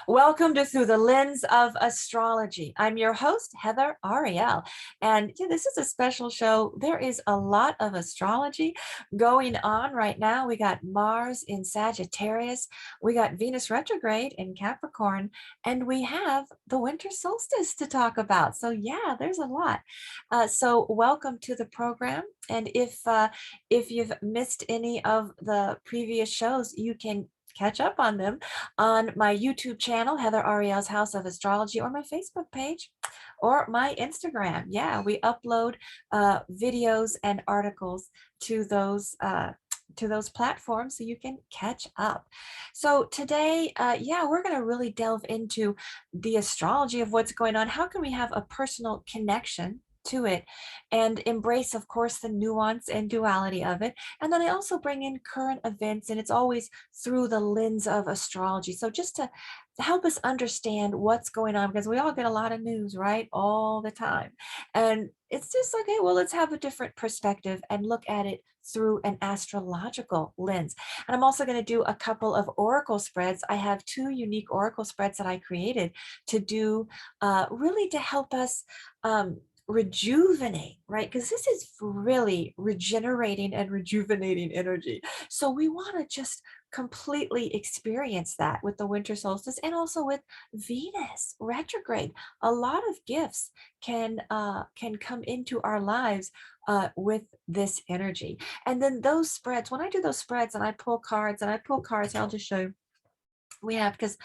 Welcome to Through the Lens of Astrology. I'm your host, Heather Arielle. And this is a special show. There is a lot of astrology going on right now. We got Mars in Sagittarius, we got Venus retrograde in Capricorn, and we have the winter solstice to talk about. So, yeah, there's a lot. So, welcome to the program. And if you've missed any of the previous shows, you can catch up on them on my YouTube channel, Heather Arielle's House of Astrology, or my Facebook page, or my Instagram. Yeah, we upload videos and articles to those platforms so you can catch up. So today, yeah, we're going to really delve into the astrology of what's going on. How can we have a personal connection to it and embrace, of course, the nuance and duality of it? And then I also bring in current events, and it's always through the lens of astrology. So just to help us understand what's going on, because we all get a lot of news, right? All the time. And it's just okay, well, let's have a different perspective and look at it through an astrological lens. And I'm also going to do a couple of oracle spreads. I have two unique oracle spreads that I created to do really to help us rejuvenate, right? Because this is really regenerating and rejuvenating energy. So we want to just completely experience that with the winter solstice and also with Venus retrograde. A lot of gifts can come into our lives with this energy. And then those spreads, when I do those spreads and I pull cards I'll just show you we have because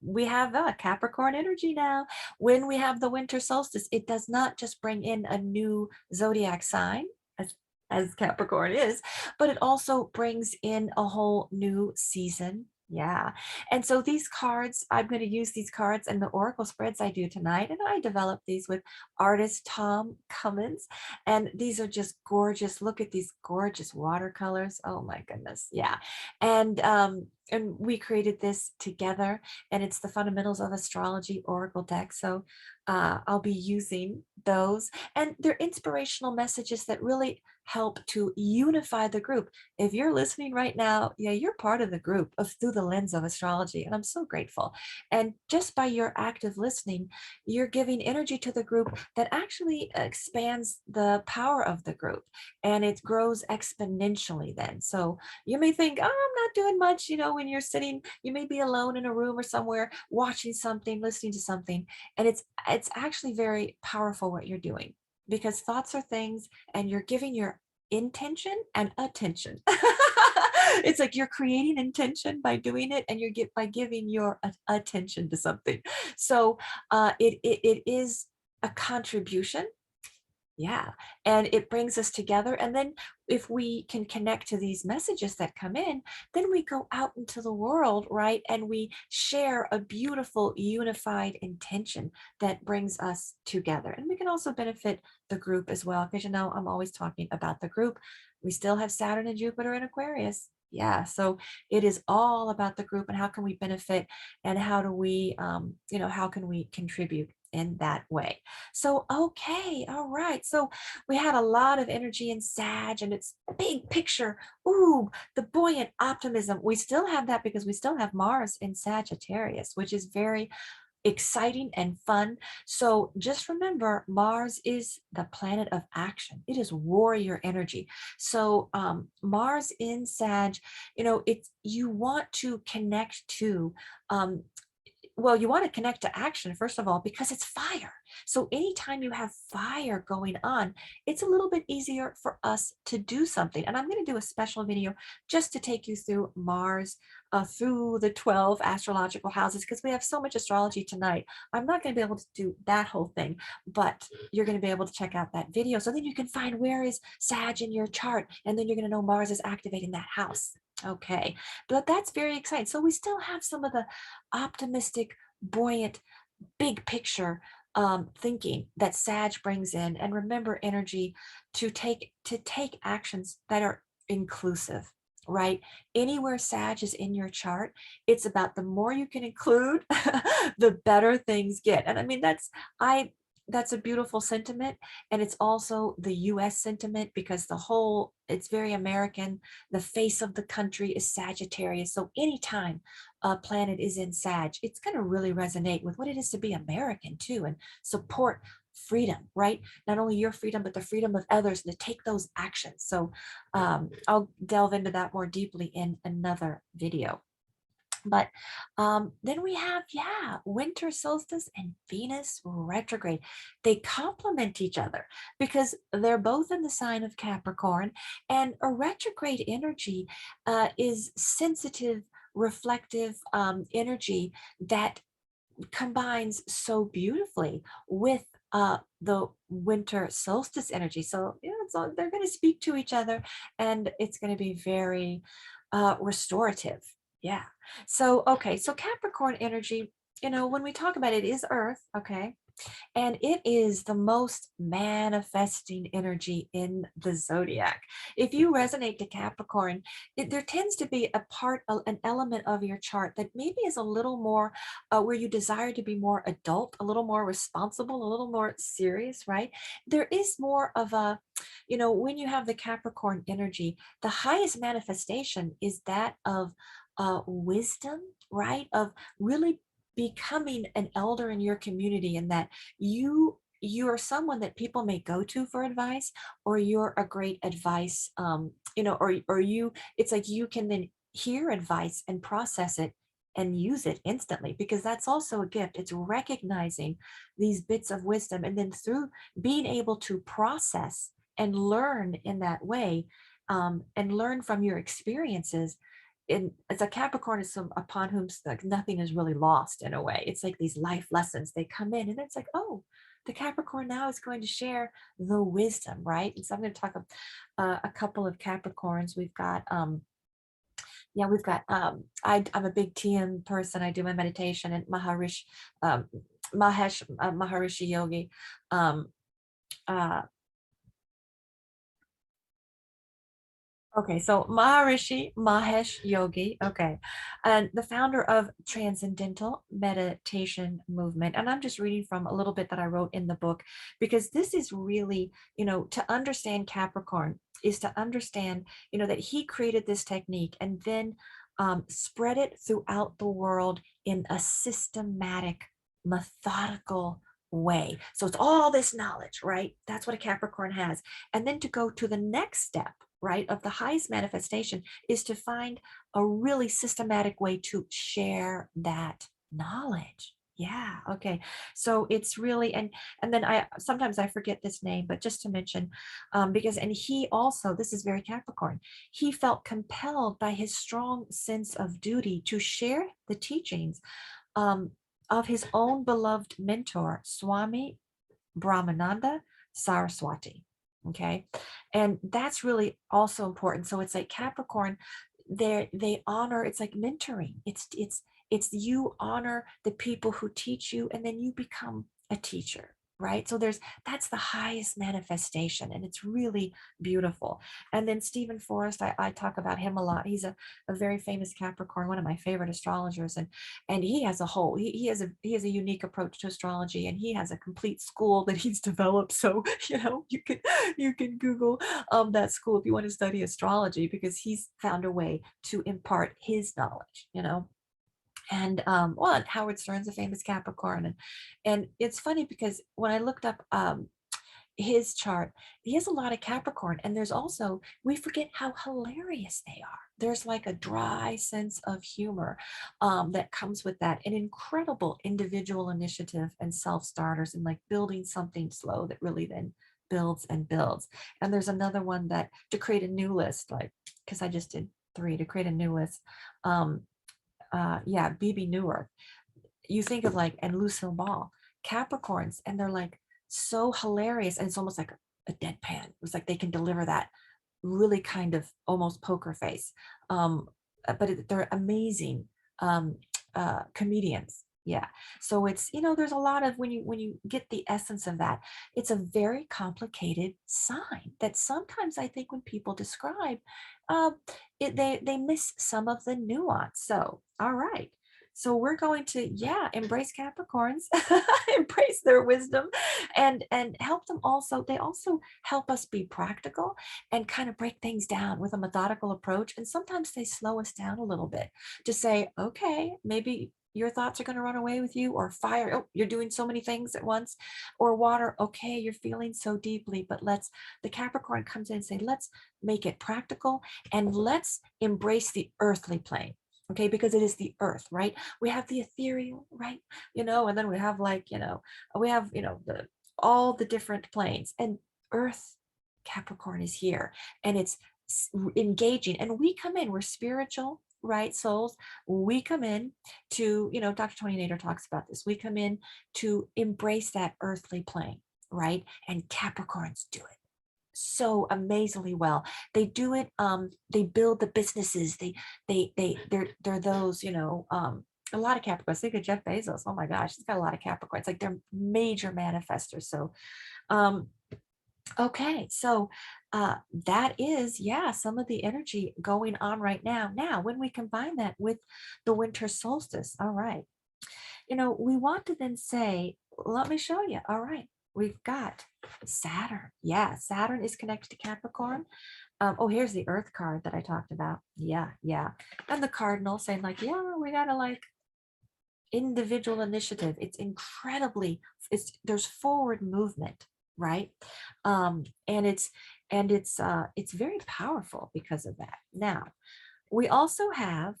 we have Capricorn energy now. When we have the winter solstice, it does not just bring in a new zodiac sign as Capricorn is, but it also brings in a whole new season. Yeah. And so these cards, I'm going to use these cards and the oracle spreads I do tonight. And I developed these with artist Tom Cummins. And these are just gorgeous. Look at these gorgeous watercolors. Oh my goodness. Yeah. And we created this together, and it's the fundamentals of astrology oracle deck. So I'll be using those, and they're inspirational messages that really help to unify the group. If you're listening right now, yeah, you're part of the group of Through the Lens of Astrology, and I'm so grateful. And just by your active listening, you're giving energy to the group that actually expands the power of the group, and it grows exponentially then. So you may think, oh, I'm not doing much, when you're sitting, you may be alone in a room or somewhere watching something, listening to something, and it's actually very powerful what you're doing, because thoughts are things, and you're giving your intention and attention. It's like you're creating intention by doing it, and by giving your attention to something. So it is a contribution. Yeah. And it brings us together. And then if we can connect to these messages that come in, then we go out into the world, right? And we share a beautiful, unified intention that brings us together. And we can also benefit the group as well, because I'm always talking about the group. We still have Saturn and Jupiter in Aquarius. Yeah. So it is all about the group and how can we benefit, and how do we, how can we contribute in that way. So, okay, all right. So we had a lot of energy in Sag, and it's big picture. Ooh, the buoyant optimism. We still have that because we still have Mars in Sagittarius, which is very exciting and fun. So just remember, Mars is the planet of action. It is warrior energy. So Mars in Sag, it's you want to connect to well, you want to connect to action, first of all, because it's fire. So anytime you have fire going on, it's a little bit easier for us to do something. And I'm going to do a special video just to take you through Mars, through the 12 astrological houses, because we have so much astrology tonight. I'm not going to be able to do that whole thing, but you're going to be able to check out that video. So then you can find where is Sag in your chart, and then you're going to know Mars is activating that house. Okay, but that's very exciting. So we still have some of the optimistic, buoyant, big picture thinking that Sag brings in. And remember, energy to take actions that are inclusive, right? Anywhere Sag is in your chart, it's about the more you can include, the better things get. And I mean, I that's a beautiful sentiment. And it's also the US sentiment because it's very American. The face of the country is Sagittarius. So anytime a planet is in Sag, it's going to really resonate with what it is to be American too and support freedom, right? Not only your freedom, but the freedom of others and to take those actions. So I'll delve into that more deeply in another video. But then we have, yeah, winter solstice and Venus retrograde. They complement each other because they're both in the sign of Capricorn, and a retrograde energy is sensitive, reflective energy that combines so beautifully with the winter solstice energy. So, yeah, they're going to speak to each other and it's going to be very restorative. Yeah. So, okay. So, Capricorn energy, when we talk about it, is Earth. Okay. And it is the most manifesting energy in the zodiac. If you resonate to Capricorn, there tends to be an element of your chart that maybe is a little more where you desire to be more adult, a little more responsible, a little more serious, right? There is more of when you have the Capricorn energy, the highest manifestation is that of wisdom, right? Of really becoming an elder in your community, and that you are someone that people may go to for advice, or you're a great advice, or you, it's like you can then hear advice and process it and use it instantly, because that's also a gift. It's recognizing these bits of wisdom, and then through being able to process and learn in that way, and learn from your experiences. And as a Capricorn is some upon whom like nothing is really lost in a way. It's like these life lessons, they come in and it's like, oh, the Capricorn now is going to share the wisdom, right? And so I'm going to talk a couple of Capricorns. We've got I'm a big TM person. I do my meditation, and um, Maharishi Yogi, um, uh, okay, so Maharishi Mahesh Yogi, okay, and the founder of Transcendental Meditation Movement. And I'm just reading from a little bit that I wrote in the book, because this is really, to understand Capricorn is to understand, that he created this technique and then spread it throughout the world in a systematic, methodical way. So it's all this knowledge, right? That's what a Capricorn has. And then to go to the next step, right, of the highest manifestation, is to find a really systematic way to share that knowledge. Yeah, okay. So it's really, and then I sometimes I forget this name, but just to mention, because and he also, this is very Capricorn, he felt compelled by his strong sense of duty to share the teachings um, of his own beloved mentor, Swami Brahmananda Saraswati. Okay. And that's really also important. So it's like Capricorn, they honor, it's like mentoring. It's you honor the people who teach you, and then you become a teacher. Right. So that's the highest manifestation, and it's really beautiful. And then Stephen Forrest, I talk about him a lot. He's a very famous Capricorn, one of my favorite astrologers. And he has a unique approach to astrology, and he has a complete school that he's developed. So you can Google that school if you want to study astrology, because he's found a way to impart his knowledge. And well, and Howard Stern's a famous Capricorn, and it's funny because when I looked up his chart, he has a lot of Capricorn, and there's also, we forget how hilarious they are. There's like a dry sense of humor that comes with that, an incredible individual initiative and self-starters, and like building something slow that really then builds and builds. And there's another one that to create a new list, like, because I just did three to create a new list. um yeah, BB Newer, you think of like, and Lucille Ball, Capricorns, and they're like so hilarious, and it's almost like a deadpan. It's like they can deliver that really kind of almost poker face. But they're amazing comedians. Yeah. So it's, there's a lot of, when you get the essence of that, it's a very complicated sign that sometimes I think when people describe, uh, they miss some of the nuance. So, all right. So we're going to, yeah, embrace Capricorns, embrace their wisdom, and help them also. They also help us be practical and kind of break things down with a methodical approach. And sometimes they slow us down a little bit to say, okay, maybe your thoughts are going to run away with you, or fire, oh, you're doing so many things at once, or water, okay, you're feeling so deeply, but let's, the Capricorn comes in and say, let's make it practical and let's embrace the earthly plane. Okay, because it is the earth, right? We have the ethereal, right? And then we have, like, we have, the all the different planes, and earth, Capricorn is here, and it's engaging, and we come in, we're spiritual, right, souls. We come in to, Dr. Tony Nader talks about this, we come in to embrace that earthly plane, right? And Capricorns do it so amazingly well. They do it, they build the businesses, they're those, a lot of Capricorns. Think of Jeff Bezos. Oh my gosh, he's got a lot of Capricorns. Like, they're major manifestors. So um okay, so that is, yeah, some of the energy going on right now. Now, when we combine that with the winter solstice, all right, we want to then say, let me show you. All right, we've got Saturn. Yeah, Saturn is connected to Capricorn. Oh, here's the Earth card that I talked about. Yeah, yeah. And the Cardinal saying, like, yeah, we gotta, like, individual initiative. It's incredibly, there's forward movement, right? And it's very powerful because of that. Now, we also have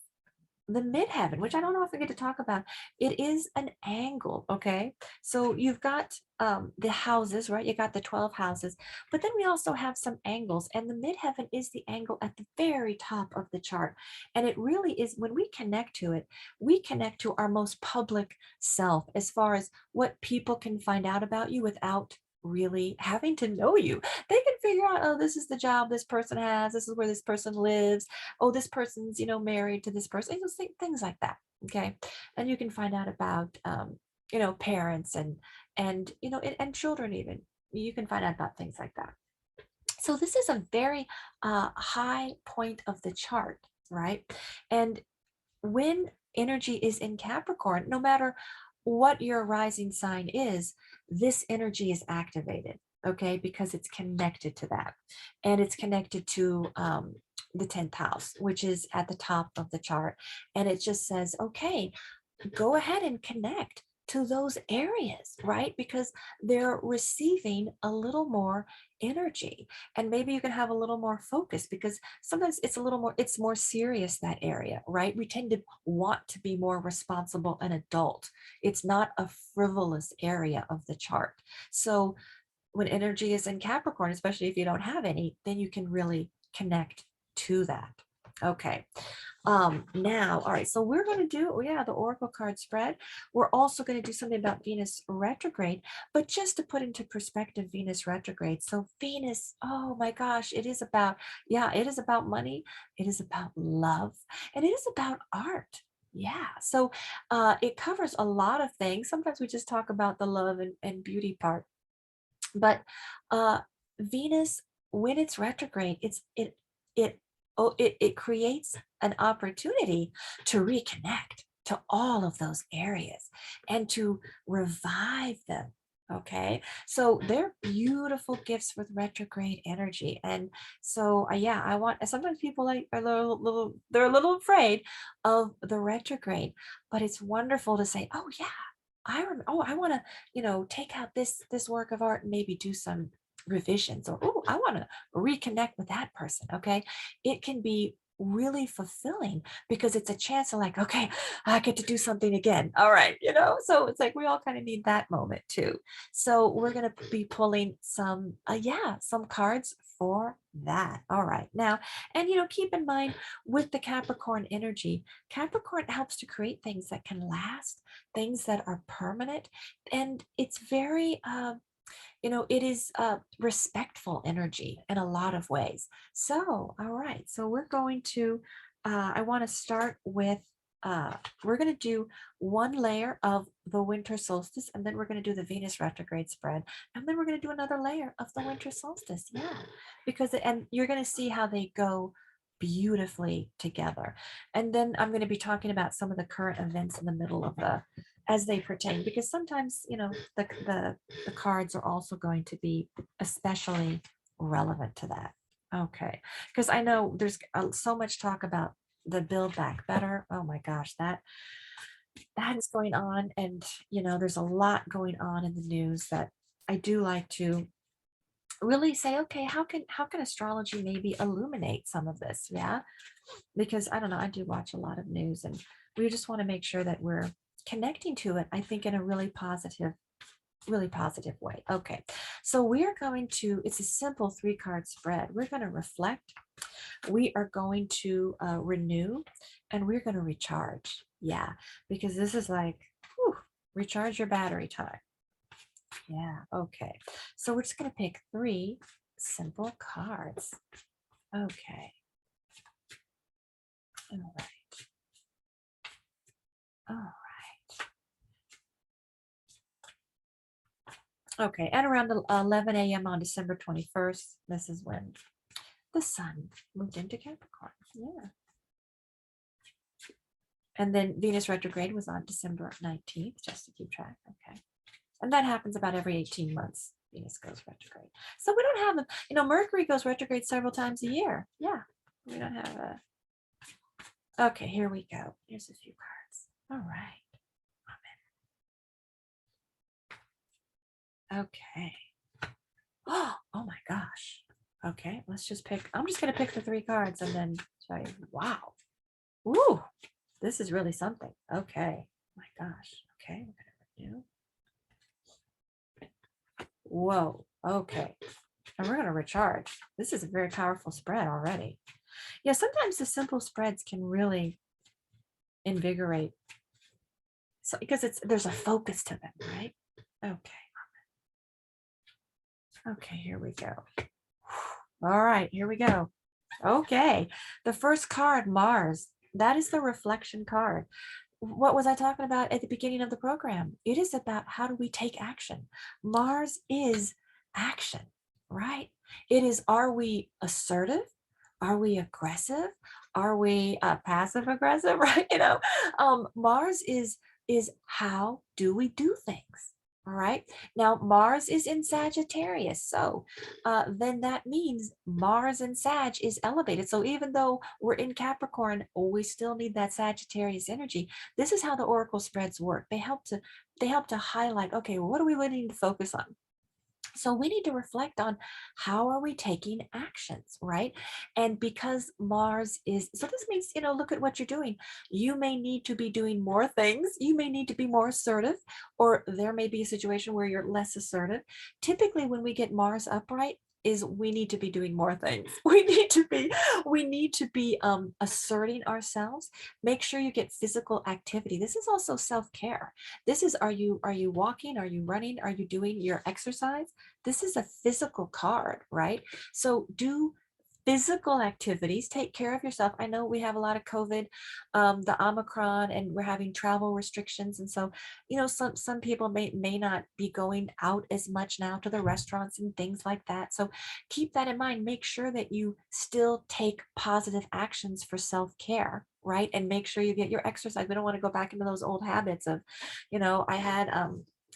the midheaven, which I don't know if we get to talk about. It is an angle, okay? So you've got the houses, right? You got the 12 houses, but then we also have some angles, and the midheaven is the angle at the very top of the chart. And it really is, when we connect to it, we connect to our most public self, as far as what people can find out about you without really having to know you. They can figure out, oh, this is the job this person has, this is where this person lives, oh, this person's, married to this person, things like that. Okay. And you can find out about, parents and children even. You can find out about things like that. So this is a very high point of the chart, right? And when energy is in Capricorn, no matter what your rising sign is, this energy is activated, okay? Because it's connected to that. And it's connected to the 10th house, which is at the top of the chart. And it just says, okay, go ahead and connect to those areas, right? Because they're receiving a little more energy, and maybe you can have a little more focus, because sometimes it's more serious, that area, right? We tend to want to be more responsible and adult. It's not a frivolous area of the chart. So when energy is in Capricorn, especially if you don't have any, then you can really connect to that. Okay. Now, all right, so we're going to do, oh yeah, the Oracle card spread. We're also going to do something about Venus retrograde, but just to put into perspective, Venus retrograde. So Venus, oh my gosh, it is about, yeah, it is about money. It is about love, and it is about art. Yeah. So it covers a lot of things. Sometimes we just talk about the love and beauty part, but uh, Venus, when it's retrograde, it it creates an opportunity to reconnect to all of those areas and to revive them. Okay, so they're beautiful gifts with retrograde energy. And so yeah, I want, sometimes people like are they're a little afraid of the retrograde, but it's wonderful to say, oh yeah, I want to, take out this work of art and maybe do some revisions, or oh, I want to reconnect with that person. Okay, it can be really fulfilling because it's a chance to, like, okay, I get to do something again. All right, so it's like we all kind of need that moment too. So we're going to be pulling some some cards for that. All right, now, and keep in mind, with the Capricorn energy, Capricorn helps to create things that can last, things that are permanent, and it's very it is respectful energy in a lot of ways. So, all right. So we're going to, I want to start with, we're going to do one layer of the winter solstice, and then we're going to do the Venus retrograde spread. And then we're going to do another layer of the winter solstice. Yeah. And you're going to see how they go beautifully together. And then I'm going to be talking about some of the current events in the middle of the, as they pertain, because sometimes, the cards are also going to be especially relevant to that. Okay. Because I know there's so much talk about the Build Back Better. Oh my gosh, that is going on. And, there's a lot going on in the news that I do like to really say, okay, how can astrology maybe illuminate some of this? Yeah. Because I don't know, I do watch a lot of news, and we just want to make sure that we're connecting to it, I think, in a really positive way. Okay. So we are going to, it's a simple 3 card spread. We're going to reflect, we are going to renew, and we're going to recharge. Yeah. Because this is like, whew, recharge your battery time. Yeah. Okay. So we're just going to pick 3 simple cards. Okay. All right. All right. Okay. And around 11 a.m. on December 21st, this is when the sun moved into Capricorn. Yeah. And then Venus retrograde was on December 19th, just to keep track. Okay. And that happens about every 18 months. Venus goes retrograde. So we don't have Mercury goes retrograde several times a year. Yeah. We don't have a. Okay, here we go. Here's a few cards. All right. Okay. Oh my gosh. Okay, let's just pick. I'm just going to pick the 3 cards and then show you. Wow. Ooh, this is really something. Okay. Oh my gosh. Okay, we're going to renew. Whoa. Okay. And we're going to recharge. This is a very powerful spread already. Yeah, sometimes the simple spreads can really invigorate. So because there's a focus to them, right? Okay. Okay, here we go. All right, here we go. Okay. The first card, Mars. That is the reflection card. What was I talking about at the beginning of the program? It is about how do we take action. Mars is action, right? It is, are we assertive? Are we aggressive? Are we passive aggressive? Right? Mars is how do we do things? All right. Now Mars is in Sagittarius, so then that means Mars and Sag is elevated. So even though we're in Capricorn, we still need that Sagittarius energy. This is how the oracle spreads work. They help to highlight, okay, well, what are we needing to focus on? So we need to reflect on how are we taking actions, right? And because Mars is, so this means, look at what you're doing. You may need to be doing more things. You may need to be more assertive, or there may be a situation where you're less assertive. Typically, when we get Mars upright, is we need to be doing more things. We need to be asserting ourselves. Make sure you get physical activity. This is also self-care. This is, are you walking? Are you running? Are you doing your exercise? This is a physical card, right? So do physical activities, take care of yourself. I know we have a lot of COVID, the Omicron, and we're having travel restrictions. And so, some people may not be going out as much now to the restaurants and things like that. So keep that in mind. Make sure that you still take positive actions for self-care, right? And make sure you get your exercise. We don't want to go back into those old habits of,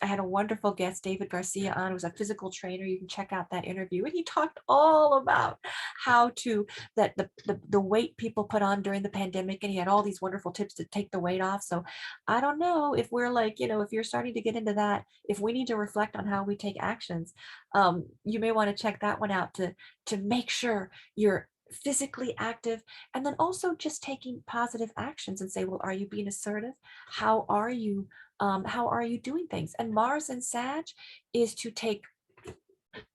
I had a wonderful guest, David Garcia, on, who was a physical trainer. You can check out that interview. And he talked all about how to, that the weight people put on during the pandemic. And he had all these wonderful tips to take the weight off. So I don't know if we're like, if you're starting to get into that, if we need to reflect on how we take actions, you may want to check that one out to make sure you're physically active, and then also just taking positive actions and say, well, are you being assertive? How are you doing things? And Mars and Sag is to take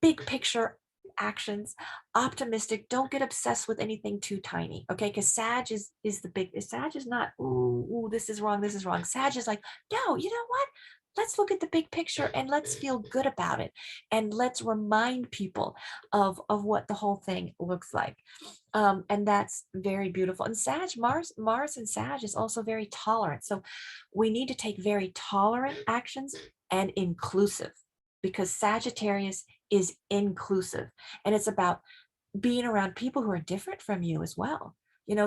big picture actions, optimistic. Don't get obsessed with anything too tiny, okay? Because Sag is the big. Sag is not, ooh, this is wrong, this is wrong. Sag is like, no, you know what? Let's look at the big picture and let's feel good about it, and let's remind people of what the whole thing looks like. And that's very beautiful. And Mars and Sag is also very tolerant. So we need to take very tolerant actions and inclusive, because Sagittarius is inclusive, and it's about being around people who are different from you as well.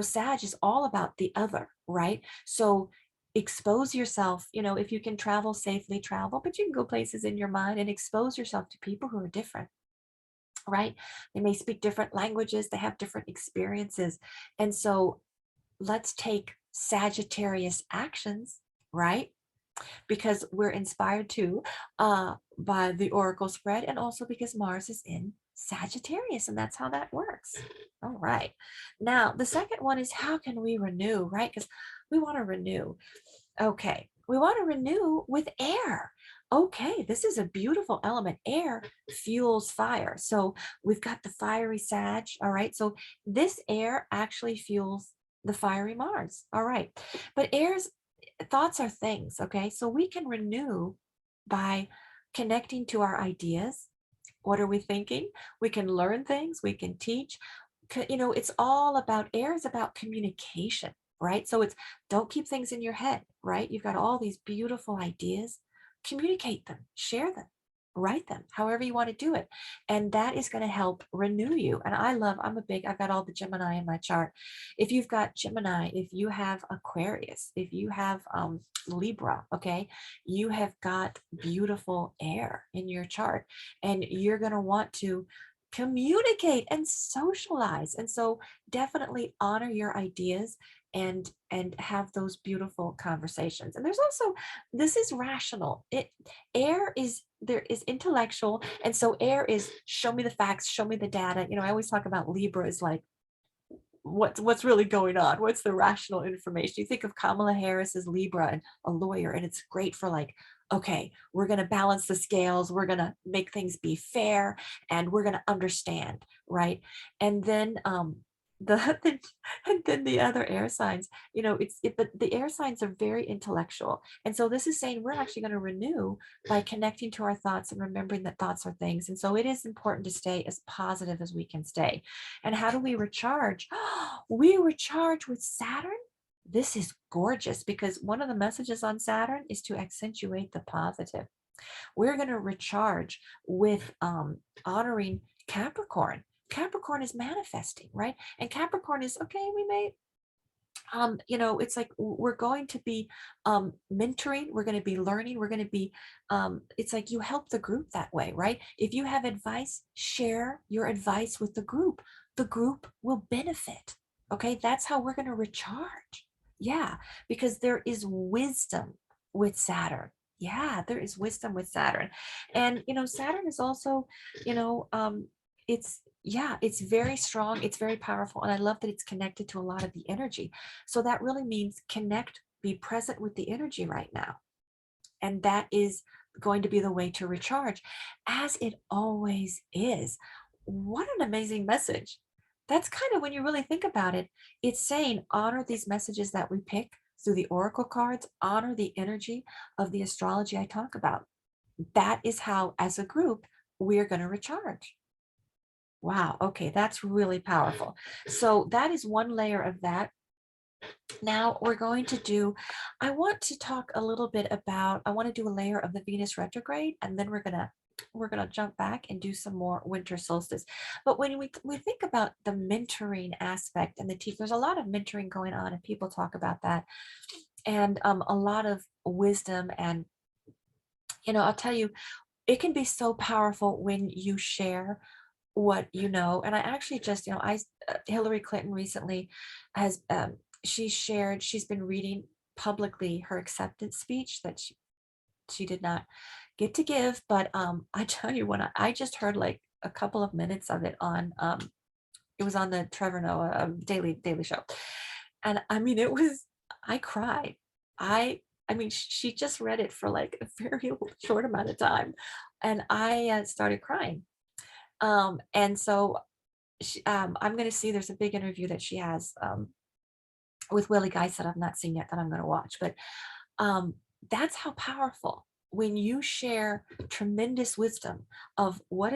Sag is all about the other, right? So expose yourself, if you can travel safely, travel, but you can go places in your mind and expose yourself to people who are different, right? They may speak different languages, they have different experiences. And so let's take Sagittarius actions, right? Because we're inspired too by the oracle spread, and also because Mars is in Sagittarius, and that's how that works. All right. Now, the second one is how can we renew, right? Because we want to renew. Okay. We want to renew with air. Okay, this is a beautiful element. Air fuels fire. So we've got the fiery Sag. All right. So this air actually fuels the fiery Mars. All right. But air's thoughts are things. Okay. So we can renew by connecting to our ideas. What are we thinking? We can learn things, we can teach. It's all about air is about communication, right? So it's don't keep things in your head, right? You've got all these beautiful ideas, communicate them, share them, write them, however you want to do it. And that is going to help renew you. And I've got all the Gemini in my chart. If you've got Gemini, if you have Aquarius, if you have Libra, okay, you have got beautiful air in your chart, and you're going to want to communicate and socialize. And so definitely honor your ideas and have those beautiful conversations. And there's also, this is rational. Air is, there is intellectual, and so air is show me the facts, show me the data. I always talk about Libra is like, what's really going on, what's the rational information. You think of Kamala Harris as Libra and a lawyer, and it's great for like, okay, we're going to balance the scales, we're going to make things be fair, and we're going to understand, right? And then the and then the other air signs, but the air signs are very intellectual, and so this is saying we're actually going to renew by connecting to our thoughts and remembering that thoughts are things. And so it is important to stay as positive as we can stay. And how do we recharge? We recharge with Saturn. This is gorgeous because one of the messages on Saturn is to accentuate the positive. We're going to recharge with honoring Capricorn. Capricorn is manifesting, right? And Capricorn is okay, we may it's like we're going to be mentoring, we're going to be learning, we're going to be it's like you help the group that way, right? If you have advice, share your advice with the group will benefit. Okay, that's how we're going to recharge. Yeah, because there is wisdom with Saturn. Yeah, there is wisdom with Saturn. And Saturn is also, you know it's, yeah, it's very strong, it's very powerful, and I love that it's connected to a lot of the energy. So that really means connect, be present with the energy right now. And that is going to be the way to recharge, as it always is. What an amazing message. That's kind of, when you really think about it, it's saying honor these messages that we pick through the oracle cards, honor the energy of the astrology I talk about. That is how, as a group, we're going to recharge. Wow. Okay. That's really powerful. So that is one layer of that. Now we're going to do, I want to talk a little bit about, I want to do a layer of the Venus retrograde, and then we're gonna jump back and do some more winter solstice. But when we think about the mentoring aspect and the teach, there's a lot of mentoring going on, and people talk about that, and a lot of wisdom. And I'll tell you, it can be so powerful when you share what you know. And I actually just, Hillary Clinton recently has, she's been reading publicly her acceptance speech that she did not get to give. But I tell you, when I just heard like a couple of minutes of it on, it was on the Trevor Noah Daily Show. And I mean, I cried. I mean, she just read it for like a very short amount of time. And I started crying. And so I'm going to see, there's a big interview that she has with Willie Geist that I've not seen yet that I'm going to watch. But that's how powerful, when you share tremendous wisdom of what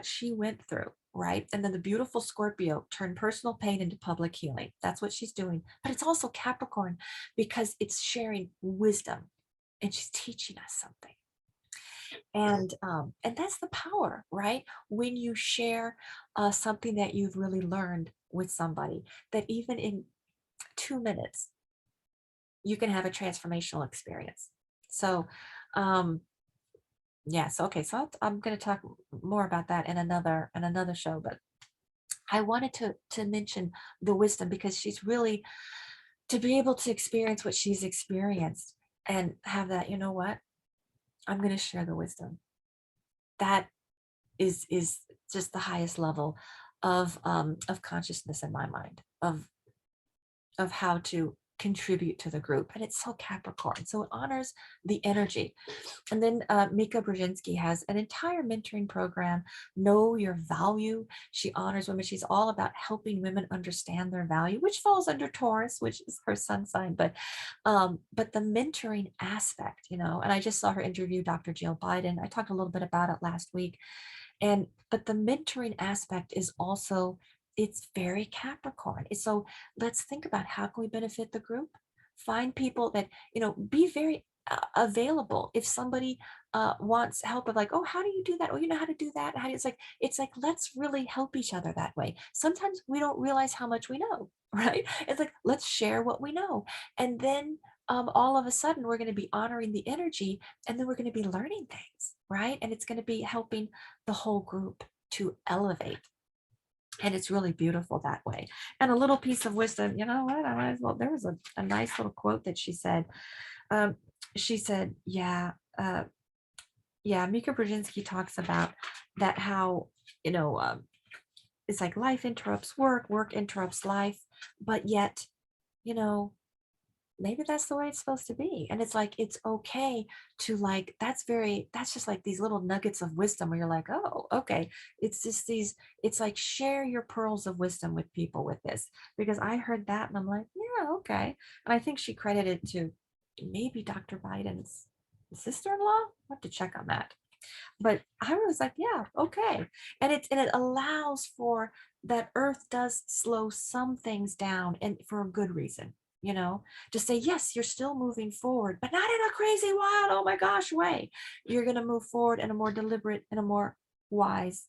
she went through, right? And then the beautiful Scorpio turned personal pain into public healing. That's what she's doing. But it's also Capricorn, because it's sharing wisdom and she's teaching us something. And that's the power, right? When you share something that you've really learned with somebody, that even in 2 minutes you can have a transformational experience. So yes, okay, so I'm going to talk more about that in another show, but I wanted to mention the wisdom, because she's really, to be able to experience what she's experienced and have that, you know what, I'm going to share the wisdom. That is just the highest level of consciousness in my mind, of how to contribute to the group. And it's so Capricorn, so it honors the energy. And then Mika Brzezinski has an entire mentoring program, Know Your Value. She honors women. She's all about helping women understand their value, which falls under Taurus, which is her sun sign. But the mentoring aspect, and I just saw her interview Dr. Jill Biden. I talked a little bit about it last week. But the mentoring aspect is also, it's very Capricorn. So let's think about, how can we benefit the group? Find people that, be very available. If somebody wants help of, like, oh, how do you do that? Oh, you know how to do that? It's like, let's really help each other that way. Sometimes we don't realize how much we know, right? It's like, let's share what we know. And then all of a sudden we're going to be honoring the energy, and then we're going to be learning things, right? And it's going to be helping the whole group to elevate. And it's really beautiful that way. And a little piece of wisdom, you know what? I might as well. There was a nice little quote that she said. Um, she said, yeah, Mika Brzezinski talks about that, how, it's like life interrupts work, work interrupts life, but yet, you know, maybe that's the way it's supposed to be. And it's like, it's okay to, like, that's just like these little nuggets of wisdom where you're like, oh, okay. It's just it's like, share your pearls of wisdom with people with this, because I heard that and I'm like, yeah, okay. And I think she credited to maybe Dr. Biden's sister-in-law. I have to check on that. But I was like, yeah, okay. And it allows for that. Earth does slow some things down, and for a good reason, to say, yes, you're still moving forward, but not in a crazy, wild, oh my gosh, way. You're going to move forward in a more deliberate, in a more wise,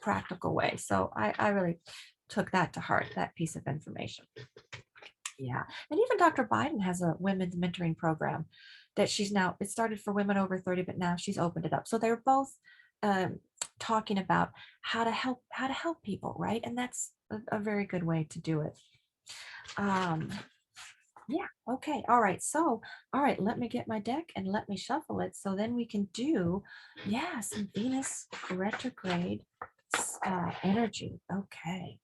practical way. So I really took that to heart, that piece of information. Yeah. And even Dr. Biden has a women's mentoring program that it started for women over 30, but now she's opened it up. So they're both um, talking about how to help people, right? And that's a very good way to do it. Um, yeah, okay. All right. So, all right, let me get my deck and let me shuffle it. So then we can do, yeah, some Venus retrograde energy. Okay.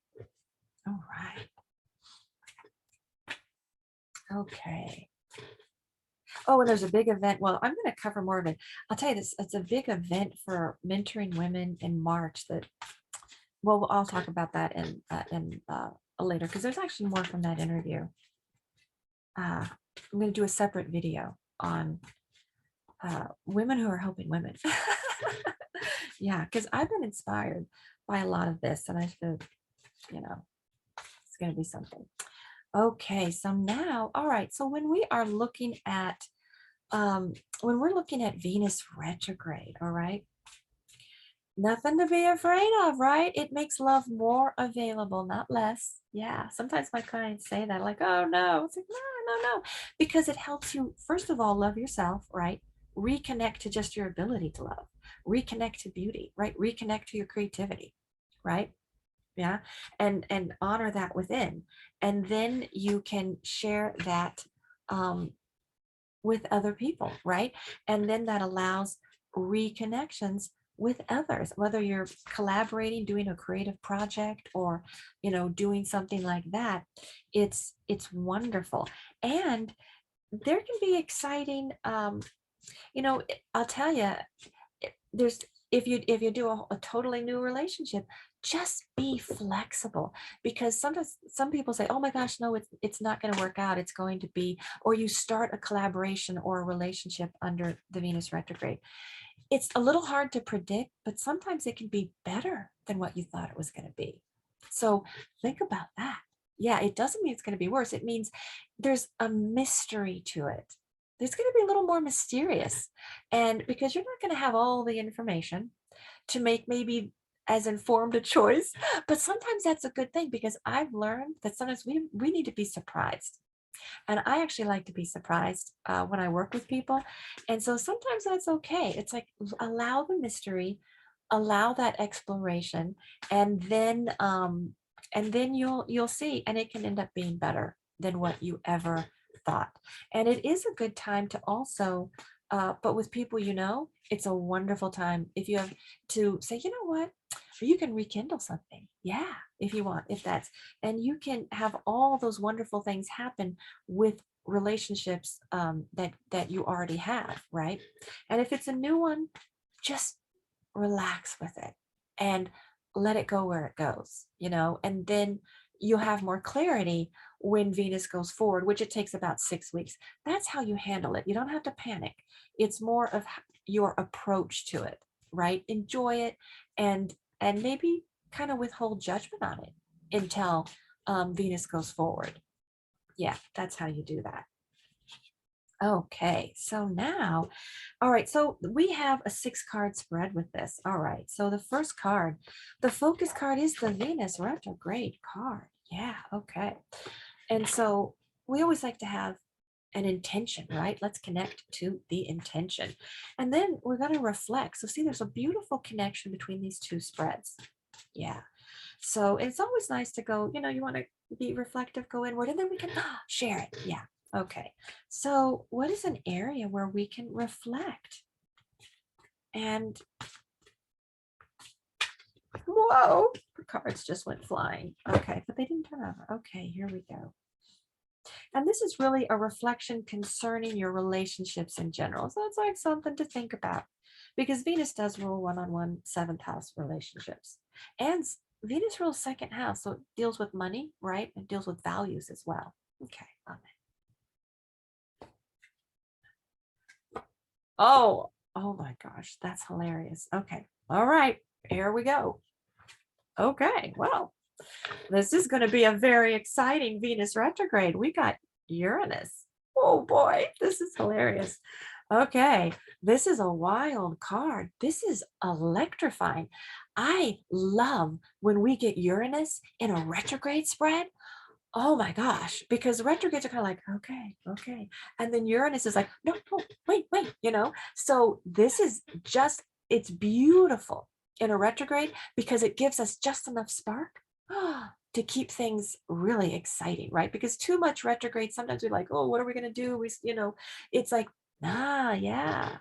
All right. Okay. Oh, and there's a big event. Well, I'm going to cover more of it. I'll tell you this, it's a big event for mentoring women in March that, well, I'll talk about that in later, because there's actually more from that interview. I'm going to do a separate video on women who are helping women. Yeah, because I've been inspired by a lot of this, and I feel, it's going to be something. Okay, so now, all right, so when we're looking at Venus retrograde, all right, nothing to be afraid of, right? It makes love more available, not less. Yeah, sometimes my clients say that, like, oh no. It's like, no, because it helps you, first of all, love yourself, right? Reconnect to just your ability to love, reconnect to beauty, right? Reconnect to your creativity, right? Yeah. And honor that within. And then you can share that um, with other people, right? And then that allows reconnections with others, whether you're collaborating, doing a creative project, or doing something like that. It's wonderful. And there can be exciting, I'll tell you, there's, if you do a totally new relationship, just be flexible, because sometimes some people say, oh my gosh, no, it's not going to work out, it's going to be, or you start a collaboration or a relationship under the Venus retrograde. It's a little hard to predict, but sometimes it can be better than what you thought it was going to be. So think about that. Yeah, it doesn't mean it's going to be worse. It means there's a mystery to it. It's going to be a little more mysterious. And because you're not going to have all the information to make maybe as informed a choice, but sometimes that's a good thing because I've learned that sometimes we need to be surprised. And I actually like to be surprised when I work with people. And so sometimes that's okay. It's like allow the mystery, allow that exploration, and then you'll see, and it can end up being better than what you ever thought. And it is a good time to also, but with people you know, it's a wonderful time if you have to say, you know what, you can rekindle something. Yeah, if you want, if that's, and you can have all those wonderful things happen with relationships that you already have, right? And if it's a new one, just relax with it and let it go where it goes, you know, and then you'll have more clarity when Venus goes forward, which it takes about 6 weeks. That's how you handle it. You don't have to panic. It's more of your approach to it, right? Enjoy it and maybe kind of withhold judgment on it until Venus goes forward. Yeah, that's how you do that. Okay, so now, all right, so we have a 6 card spread with this. All right, so the first card, the focus card is the Venus retrograde card. Yeah, okay. And so we always like to have an intention, right? Let's connect to the intention. And then we're going to reflect. So see, there's a beautiful connection between these two spreads. Yeah. So it's always nice to go, you know, you want to be reflective, go inward, and then we can share it. Yeah. Okay. So what is an area where we can reflect? And whoa, the cards just went flying. Okay, but they didn't turn over. Okay, here we go. And this is really a reflection concerning your relationships in general. So it's like something to think about because Venus does rule one-on-one seventh house relationships. And Venus rules second house. So it deals with money, right? It deals with values as well. Okay. Oh, oh my gosh. That's hilarious. Okay. All right. Here we go. Okay. Well, this is going to be a very exciting Venus retrograde. We got Uranus. Oh boy, this is hilarious. Okay, this is a wild card. This is electrifying. I love when we get Uranus in a retrograde spread. Oh my gosh, because retrogrades are kind of like, okay, okay. And then Uranus is like, no, no, wait, wait, you know? So this is just, it's beautiful in a retrograde because it gives us just enough spark to keep things really exciting, right? Because too much retrograde, sometimes we're like, oh, what are we going to do? We, you know, it's like, yeah.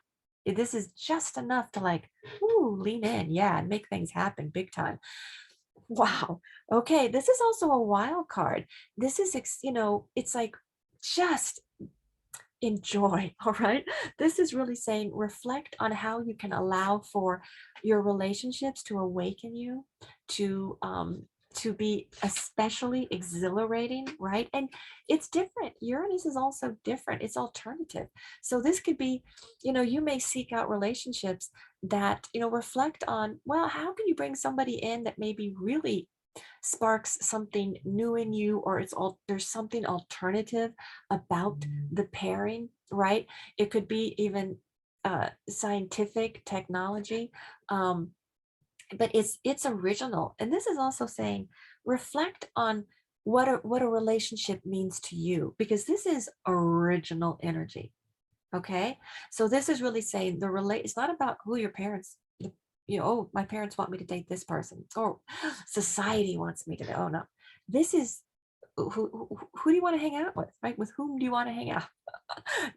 This is just enough to like, ooh, lean in, yeah, and make things happen big time. Wow. Okay. This is also a wild card. This is, you know, it's like just enjoy. All right. This is really saying reflect on how you can allow for your relationships to awaken you, to be especially exhilarating, right? And it's different. Uranus is also different. It's alternative. So this could be, you know, you may seek out relationships that, you know, reflect on, well, how can you bring somebody in that maybe really sparks something new in you, or it's all there's something alternative about the pairing, right? It could be even scientific technology, but it's original. And this is also saying reflect on what a relationship means to you, because this is original energy. Okay, so this is really saying the relate. It's not about who your parents, you know, oh, my parents want me to date this person, or society wants me to. Oh no, this is who do you want to hang out with, right? With whom do you want to hang out?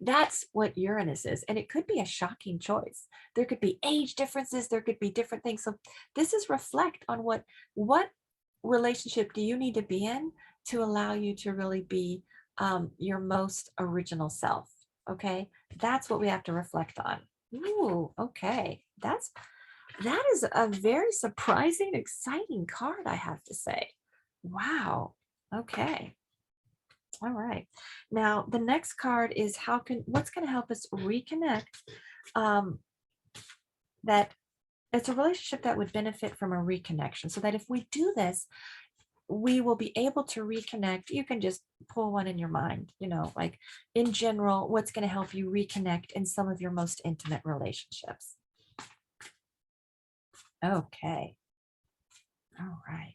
That's what Uranus is, and it could be a shocking choice. There could be age differences. There could be different things. So this is reflect on what relationship do you need to be in to allow you to really be your most original self. Okay, that's what we have to reflect on. Ooh, okay, that is a very surprising, exciting card, I have to say. Wow. Okay. All right. Now the next card is what's going to help us reconnect, um, that it's a relationship that would benefit from a reconnection. So that if we do this, we will be able to reconnect. You can just pull one in your mind, like in general, what's going to help you reconnect in some of your most intimate relationships. Okay. All right.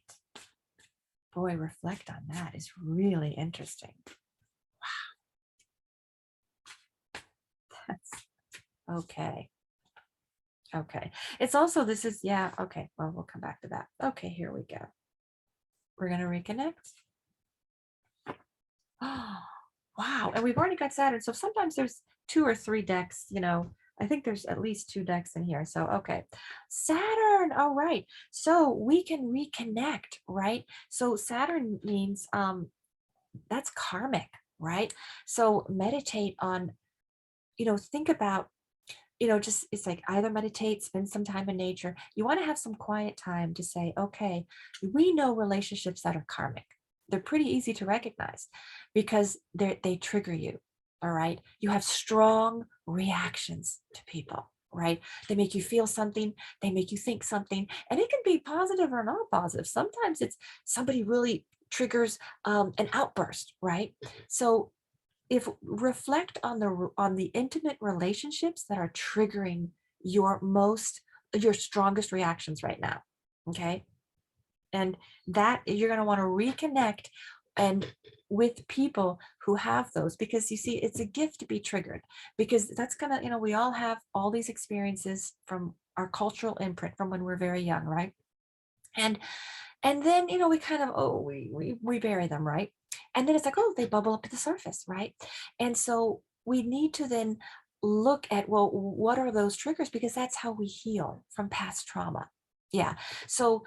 Boy, reflect on that is really interesting. Wow. That's okay. Okay. It's also, this is, yeah, okay. Well, we'll come back to that. Okay, here we go. We're going to reconnect. Oh, wow. And we've already got Saturn. So sometimes there's 2 or 3 decks, I think there's at least 2 decks in here. So, okay. Saturn. All right. So we can reconnect, right? So Saturn means that's karmic, right? So meditate on, think about, just it's like either meditate, spend some time in nature. You want to have some quiet time to say, okay, we know relationships that are karmic. They're pretty easy to recognize because they trigger you. All right. You have strong reactions to people, right? They make you feel something, they make you think something, and it can be positive or not positive. Sometimes it's somebody really triggers an outburst, right? So if reflect on the intimate relationships that are triggering your strongest reactions right now. Okay. And that you're going to want to reconnect and with people who have those, because you see, it's a gift to be triggered, because that's going to, we all have all these experiences from our cultural imprint from when we're very young, right? And then, we kind of, we bury them, right? And then it's like, oh, they bubble up to the surface, right? And so we need to then look at, well, what are those triggers? Because that's how we heal from past trauma. Yeah. So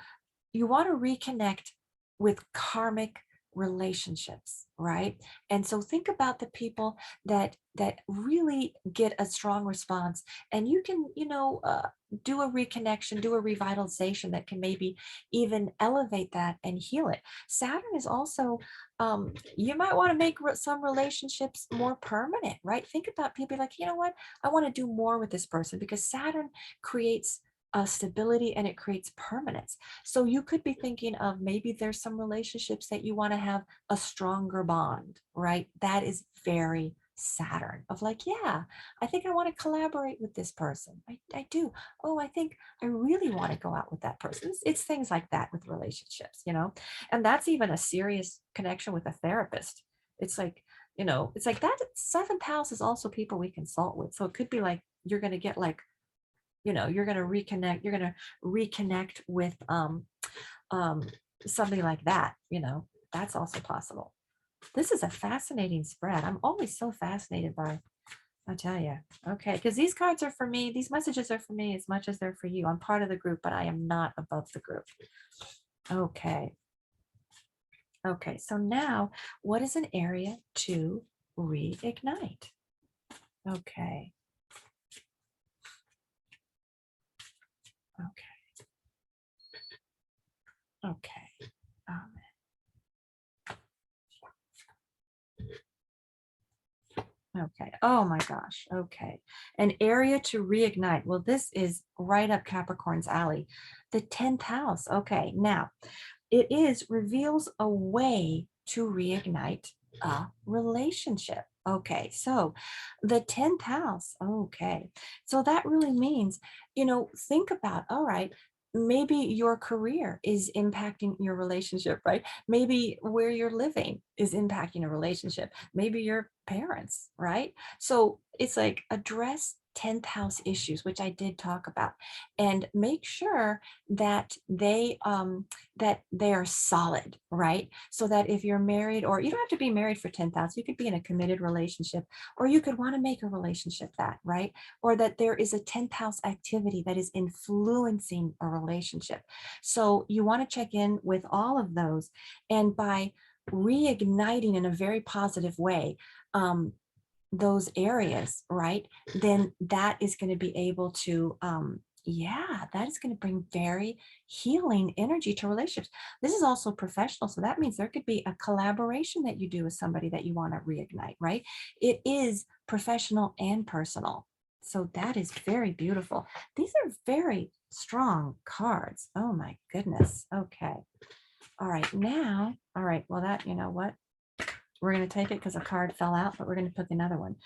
you want to reconnect with karmic relationships, right? And so think about the people that really get a strong response, and you can, do a reconnection, do a revitalization that can maybe even elevate that and heal it. Saturn is also, you might want to make some relationships more permanent, right? Think about people like, you know what, I want to do more with this person, because Saturn creates stability and it creates permanence. So you could be thinking of maybe there's some relationships that you want to have a stronger bond, right? That is very Saturn, of like, yeah, I think I want to collaborate with this person. I do. Oh, I think I really want to go out with that person. It's things like that with relationships, and that's even a serious connection with a therapist. It's like, it's like that 7th house is also people we consult with. So it could be like, you're going to get like, you're going to reconnect with something like that, that's also possible. This is a fascinating spread. I'm always so fascinated by, I tell you. Okay, because these cards are for me, these messages are for me as much as they're for you. I'm part of the group, but I am not above the group. Okay. Okay, so now what is an area to reignite? Okay. Okay. Okay. Okay. Oh my gosh. Okay. An area to reignite. Well, this is right up Capricorn's alley. The 10th house. Okay. Now, it reveals a way to reignite a relationship. Okay. So the 10th house. Okay. So that really means, think about, all right, maybe your career is impacting your relationship, right? Maybe where you're living is impacting a relationship. Maybe your parents, right? So it's like address 10th house issues, which I did talk about, and make sure that they are solid, right? So that if you're married, or you don't have to be married for 10th house, you could be in a committed relationship, or you could want to make a relationship that, right? Or that there is a 10th house activity that is influencing a relationship. So you want to check in with all of those, and by reigniting in a very positive way those areas, right, then that is going to be able to that is going to bring very healing energy to relationships. This is also professional, so that means there could be a collaboration that you do with somebody that you want to reignite, right? It is professional and personal, so that is very beautiful. These are very strong cards. Oh my goodness. Okay. All right, now, all right, well, that, you know what? We're going to take it because a card fell out, but we're going to pick another one.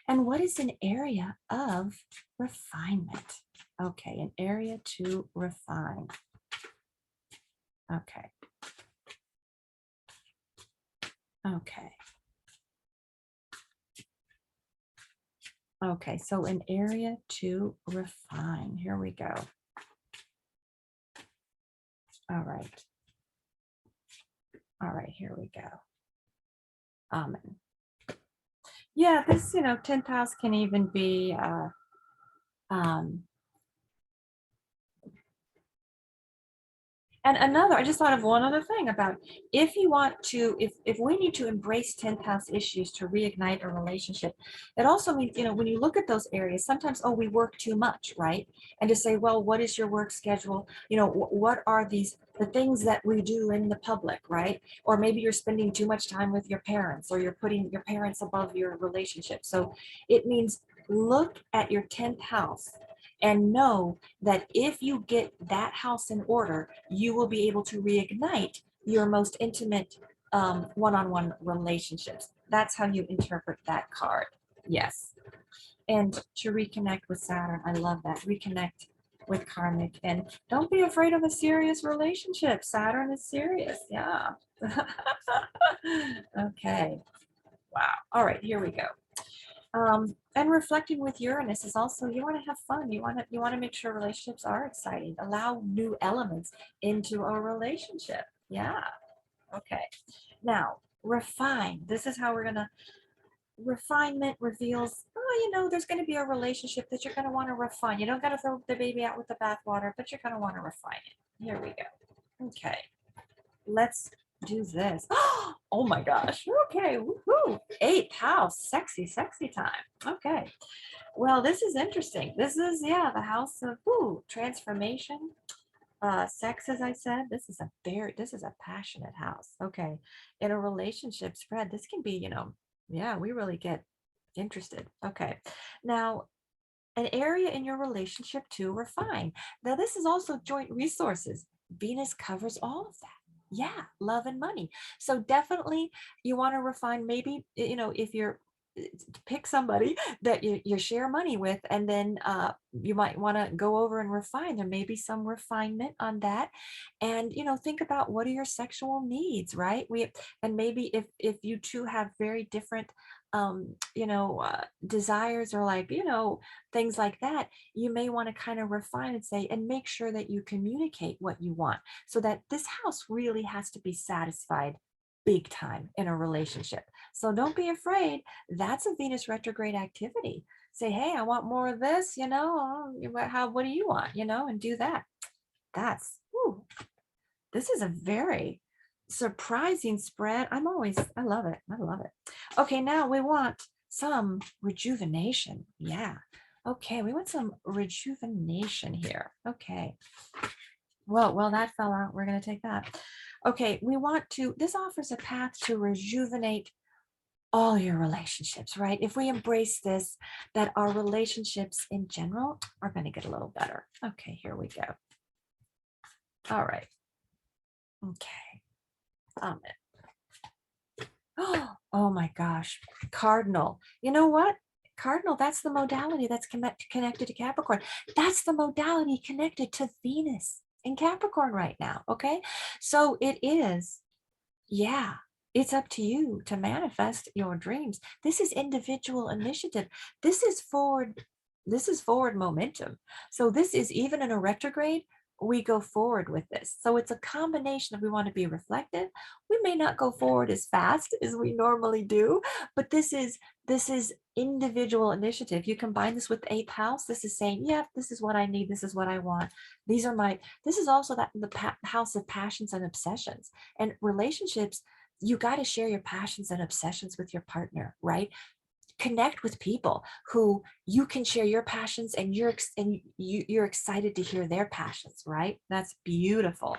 And what is an area of refinement? Okay, an area to refine. Okay. Okay. Okay, so an area to refine. Here we go. All right. All right, here we go. Amen. Yeah, this, 10th house can even be um, and another, I just thought of one other thing about if you want to, if we need to embrace 10th house issues to reignite a relationship, it also means, when you look at those areas, sometimes, oh, we work too much, right? And to say, well, what is your work schedule? What are the things that we do in the public, right? Or maybe you're spending too much time with your parents, or you're putting your parents above your relationship. So it means look at your 10th house and know that if you get that house in order, you will be able to reignite your most intimate one-on-one relationships. That's how you interpret that card. Yes. And to reconnect with Saturn, I love that. Reconnect with karmic, and don't be afraid of a serious relationship. Saturn is serious. Yeah. Okay. Wow. All right, here we go. And reflecting with Uranus is also, you want to have fun. You want to make sure relationships are exciting. Allow new elements into a relationship. Yeah. Okay. Now, refine. This is how we're gonna refinement reveals, oh, there's going to be a relationship that you're going to want to refine. You don't got to throw the baby out with the bathwater, but you're going to want to refine it. Here we go. Okay. Let's do this. Oh my gosh. Okay. Woohoo. 8th house. Sexy, sexy time. Okay. Well, this is interesting. This is, yeah, the house of transformation. Sex, as I said, this is a passionate house. Okay. In a relationship spread, this can be, yeah, we really get interested. Okay. Now, an area in your relationship to refine. Now, this is also joint resources. Venus covers all of that. Yeah, love and money. So definitely you want to refine, maybe, if you're pick somebody that you share money with, and then you might want to go over and refine. There may be some refinement on that. And think about, what are your sexual needs, right? And maybe if you two have very different desires, or like, things like that, you may want to kind of refine and say, and make sure that you communicate what you want, so that this house really has to be satisfied big time in a relationship. So don't be afraid. That's a Venus retrograde activity. Say, hey, I want more of this, what do you want, and do that. That's, this is a very surprising spread. I love it. I love it. Okay, now we want some rejuvenation. Yeah. Okay, we want some rejuvenation here. Okay. Well, that fell out. We're going to take that. Okay, this offers a path to rejuvenate all your relationships, right? If we embrace this, that our relationships in general are going to get a little better. Okay, here we go. All right. Okay. Oh my gosh. Cardinal. You know what? Cardinal, that's the modality that's connected to Capricorn. That's the modality connected to Venus in Capricorn right now. Okay. So it is, yeah, it's up to you to manifest your dreams. This is individual initiative. This is forward. This is forward momentum. So this is, even in a retrograde, we go forward with this. So it's a combination of, we want to be reflective. We may not go forward as fast as we normally do, but this is individual initiative. You combine this with the 8th house. This is saying, yeah, this is what I need. This is what I want. This is also the house of passions and obsessions. And relationships, you got to share your passions and obsessions with your partner, right? Connect with people who you can share your passions, and you're excited to hear their passions, right? That's beautiful.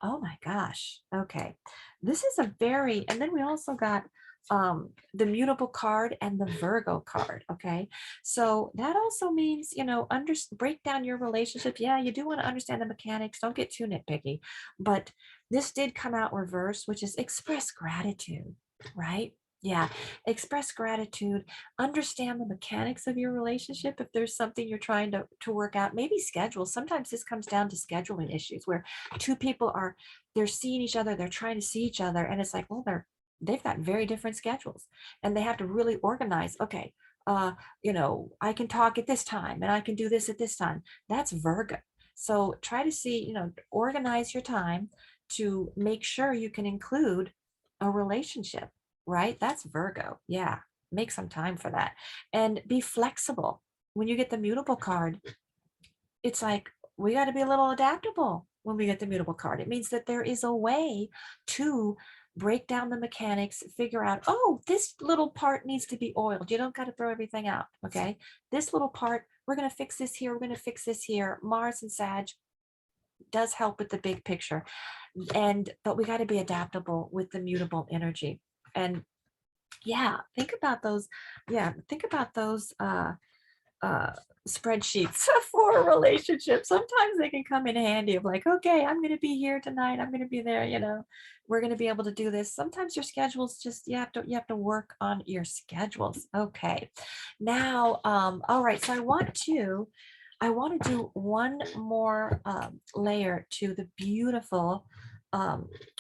Oh my gosh. Okay. This is and then we also got the mutable card and the Virgo card. Okay. So that also means, break down your relationship. Yeah, you do want to understand the mechanics. Don't get too nitpicky. But this did come out reverse, which is express gratitude, right? Yeah, express gratitude, understand the mechanics of your relationship. If there's something you're trying to work out, maybe schedule. Sometimes this comes down to scheduling issues where two people they're seeing each other, they're trying to see each other, and it's like, well, they've got very different schedules and they have to really organize. Okay, uh, I can talk at this time and I can do this at this time. That's Virgo. So try to see, organize your time to make sure you can include a relationship, right? That's Virgo. Yeah, make some time for that and be flexible. When you get the mutable card, it's like we got to be a little adaptable when we get the mutable card. It means that there is a way to break down the mechanics, figure out, oh, this little part needs to be oiled. You don't got to throw everything out. Okay. This little part, we're going to fix this here. We're going to fix this here. Mars and Sag does help with the big picture. But we got to be adaptable with the mutable energy. And yeah, think about those. Yeah, think about those uh, spreadsheets for a relationship. Sometimes they can come in handy of like, okay, I'm going to be here tonight. I'm going to be there. We're going to be able to do this. Sometimes your schedules just, you have to work on your schedules. Okay. Now, all right. So I want to do one more layer to the beautiful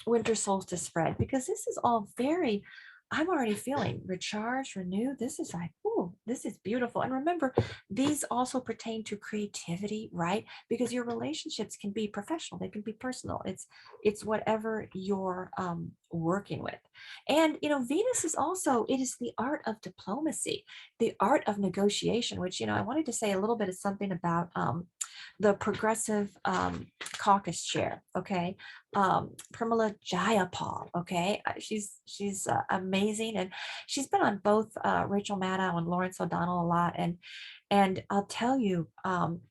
winter solstice spread, because this is all very, I'm already feeling recharged, renewed. This is like, oh, this is beautiful. And remember, these also pertain to creativity, right? Because your relationships can be professional, they can be personal. It's whatever you're working with. And Venus is also, it is the art of diplomacy, the art of negotiation, which I wanted to say a little bit of something about the progressive caucus chair. Okay. Pramila Jayapal. Okay. She's amazing. And she's been on both Rachel Maddow and Lawrence O'Donnell a lot. And I'll tell you, one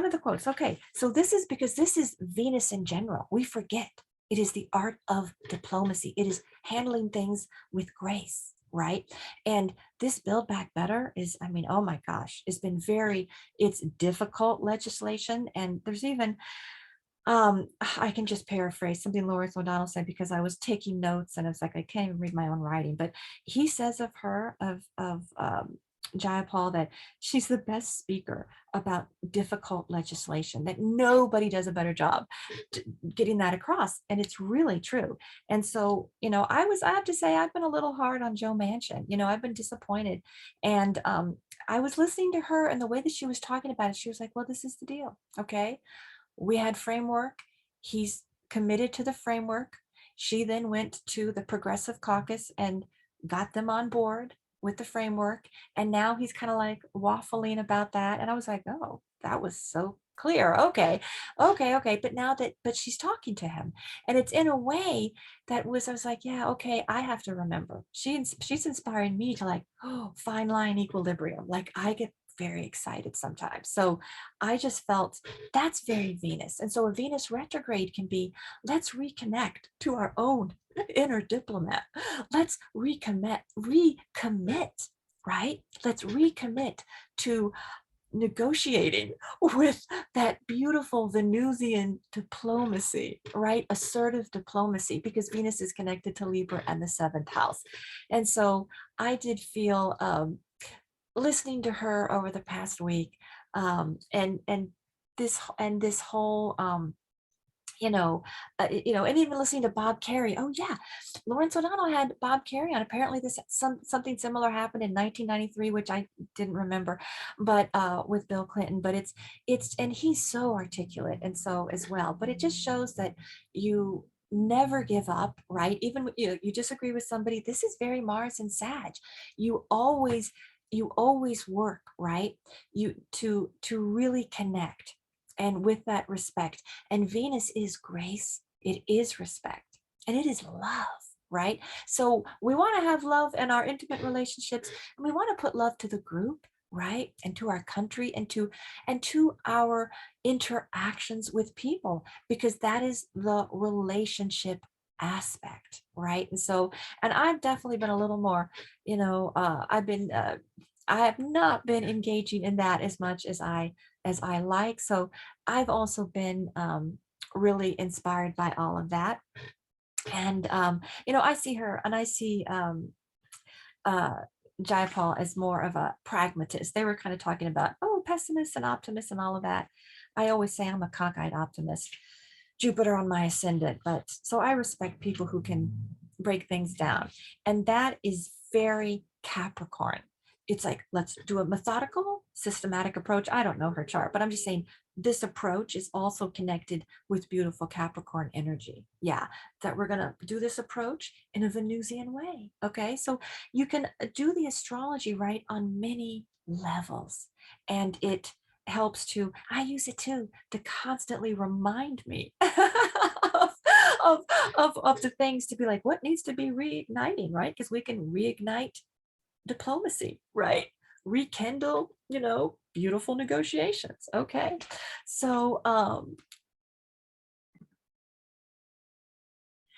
of the quotes. Okay. So this is because this is Venus in general. We forget it is the art of diplomacy. It is handling things with grace. Right. And this Build Back Better is, I mean, oh my gosh, it's difficult legislation. And there's even, I can just paraphrase something Lawrence O'Donnell said, because I was taking notes and it's like I can't even read my own writing. But he says of her, of Jayapal, that she's the best speaker about difficult legislation, that nobody does a better job getting that across. And it's really true. And so, I have to say, I've been a little hard on Joe Manchin. I've been disappointed. And I was listening to her, and the way that she was talking about it, she was like, well, this is the deal. Okay. We had framework. He's committed to the framework. She then went to the Progressive Caucus and got them on board with the framework. And now he's kind of like waffling about that. And I was like, oh, that was so clear. Okay. Okay. But she's talking to him. And it's in a way I was like, yeah, okay, I have to remember. She's inspiring me to like, oh, fine line equilibrium. Like I get very excited sometimes. So I just felt that's very Venus. And so a Venus retrograde can be, let's reconnect to our own inner diplomat. Let's recommit, right? Let's recommit to negotiating with that beautiful Venusian diplomacy, right? Assertive diplomacy, because Venus is connected to Libra and the seventh house. And so I did feel listening to her over the past week, and this whole and even listening to Bob Carey. Oh yeah, Lawrence O'Donnell had Bob Carey on. Apparently, something similar happened in 1993, which I didn't remember, but with Bill Clinton. But and he's so articulate and so as well. But it just shows that you never give up, right? Even you disagree with somebody. This is very Mars and Sag. You always work, right? To really connect, and with that respect. And Venus is grace, it is respect, and it is love, right? So we want to have love in our intimate relationships, and we want to put love to the group, right? And to our country, and to our interactions with people, because that is the relationship aspect, right? And so, and I've definitely been a little more, I have not been engaging in that as much as I like. So I've also been really inspired by all of that. And I see her and I see uh, Jayapal as more of a pragmatist. They were kind of talking about, oh, pessimist and optimist and all of that. I always say I'm a cockeyed optimist, Jupiter on my ascendant. But so I respect people who can break things down. And that is very Capricorn. It's like, let's do a methodical, systematic approach. I don't know her chart, but I'm just saying this approach is also connected with beautiful Capricorn energy. Yeah, that we're going to do this approach in a Venusian way. Okay, so you can do the astrology right on many levels, and it helps to, I use it too, to constantly remind me of, of the things, to be like, what needs to be reigniting, right? Because we can reignite diplomacy, right? Rekindle, beautiful negotiations. Okay. So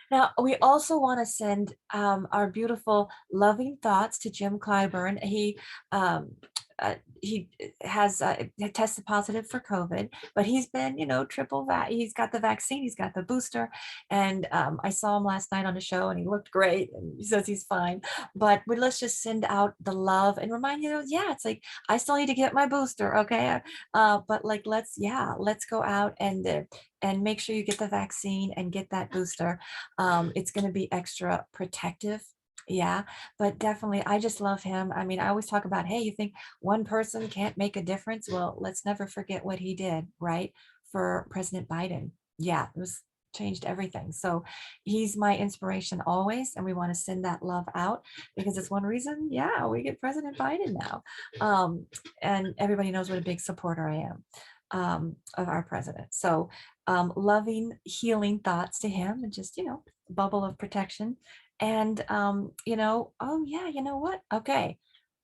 now, we also want to send our beautiful, loving thoughts to Jim Clyburn. Um, he has tested positive for COVID, but he's been, he's got the vaccine, he's got the booster. And I saw him last night on the show and he looked great and he says he's fine. But let's just send out the love and remind yeah, it's like, I still need to get my booster. Okay. But like, let's go out and make sure you get the vaccine and get that booster. It's going to be extra protective. Yeah, but definitely, I just love him. I mean, I always talk about, hey, you think one person can't make a difference? Well, let's never forget what he did, right? For President Biden. Yeah, it was changed everything. So he's my inspiration always. And we want to send that love out because it's one reason, yeah, we get President Biden now. And everybody knows what a big supporter I am of our president. So loving, healing thoughts to him and just, bubble of protection. And, oh yeah, you know what? Okay.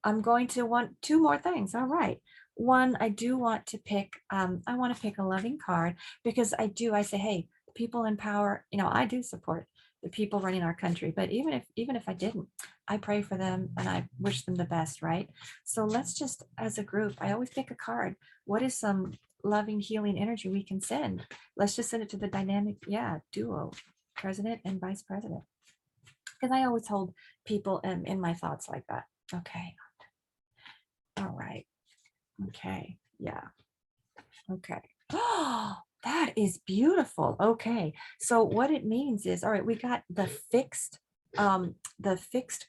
I'm going to want two more things. All right. One, I do want to pick, I want to pick a loving card because I say, hey, people in power, I do support the people running our country, but even if I didn't, I pray for them and I wish them the best, right? So let's just, as a group, I always pick a card. What is some loving, healing energy we can send? Let's just send it to the dynamic, yeah, duo, president and vice president. Because I always hold people in my thoughts like that. Okay. All right. Okay. Yeah. Okay. Oh, that is beautiful. Okay. So what it means is, all right, we got the fixed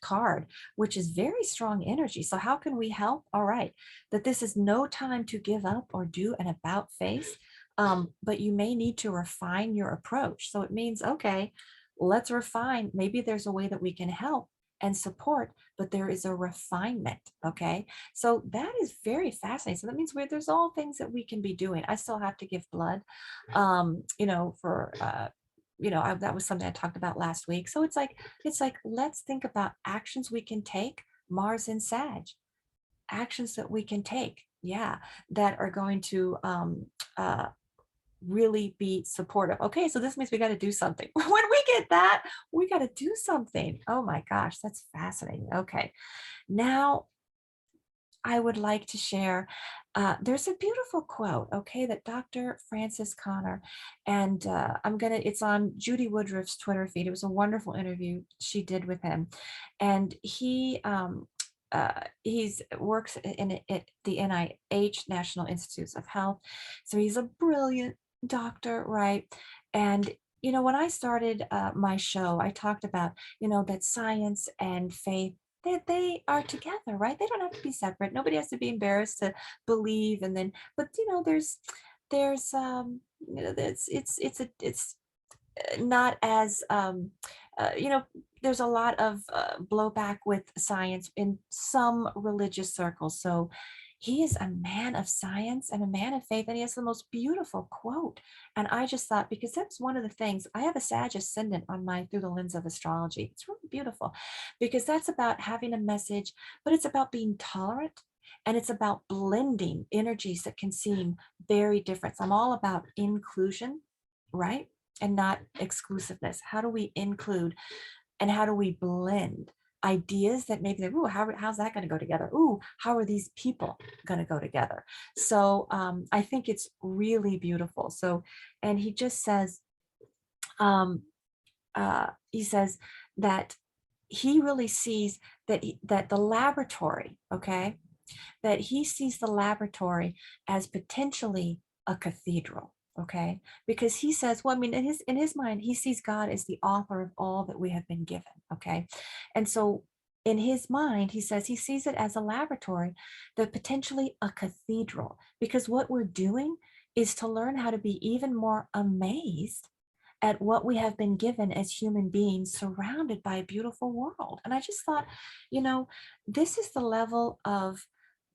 card, which is very strong energy. So how can we help? All right. That this is no time to give up or do an about face. But you may need to refine your approach. So it means, okay, let's refine. Maybe there's a way that we can help and support, but there is a refinement. Okay. So that is very fascinating. So that means there's all things that we can be doing. I still have to give blood, for, that was something I talked about last week. So it's like, let's think about actions we can take, Mars and Sag, actions that we can take. Yeah. That are going to, really be supportive. Okay, so this means we got to do something. When we get that, we got to do something. Oh my gosh, that's fascinating. Okay, now I would like to share. There's a beautiful quote, okay, that Dr. Francis Connor, and it's on Judy Woodruff's Twitter feed. It was a wonderful interview she did with him. And he's works at the NIH, National Institutes of Health. So he's a brilliant doctor, right? And when I started my show, I talked about, that science and faith, that they are together, right? They don't have to be separate. Nobody has to be embarrassed to believe. And then, but there's it's not as there's a lot of blowback with science in some religious circles. So he is a man of science and a man of faith, and he has the most beautiful quote. And I just thought, because that's one of the things, I have a Sag ascendant on my Through the Lens of Astrology. It's really beautiful because that's about having a message, but it's about being tolerant, and it's about blending energies that can seem very different. So I'm all about inclusion, right? and not exclusiveness? How do we include and how do we blend ideas that maybe, ooh, how's that going to go together? Ooh, how are these people going to go together? So I think it's really beautiful. So, and um, he says that he really sees that that the laboratory, okay, that he sees the laboratory as potentially a cathedral, okay, because he says, well, I mean, in his mind, he sees God as the author of all that we have been given, okay, and so in his mind, he says he sees it as a laboratory, that potentially a cathedral, because what we're doing is to learn how to be even more amazed at what we have been given as human beings surrounded by a beautiful world. And I just thought, you know, this is the level of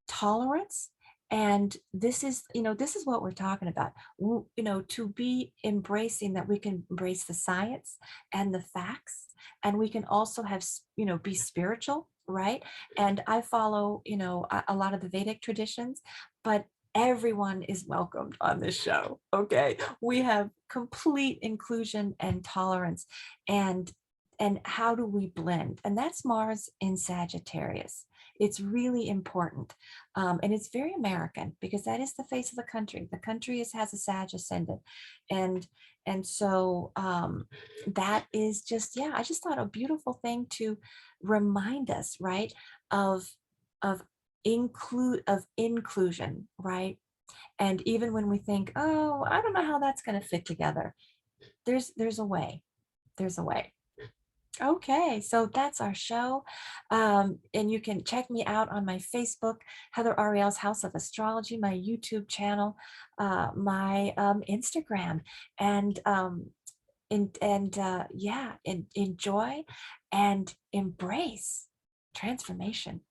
tolerance, and this is what we're talking about. To be embracing that we can embrace the science and the facts, and we can also have, be spiritual, right? And I follow, a lot of the Vedic traditions, but everyone is welcomed on this show. Okay, we have complete inclusion and tolerance. And how do we blend? And that's Mars in Sagittarius. It's really important. And it's very American, because that is the face of the country. The country has a Sag ascendant. And so that is just, yeah, I just thought a beautiful thing to remind us, right? Of of inclusion, right? And even when we think, oh, I don't know how that's going to fit together, there's a way. There's a way. Okay, so that's our show. And you can check me out on my Facebook, Heather Arielle's House of Astrology, my YouTube channel, my Instagram, and yeah, enjoy and embrace transformation.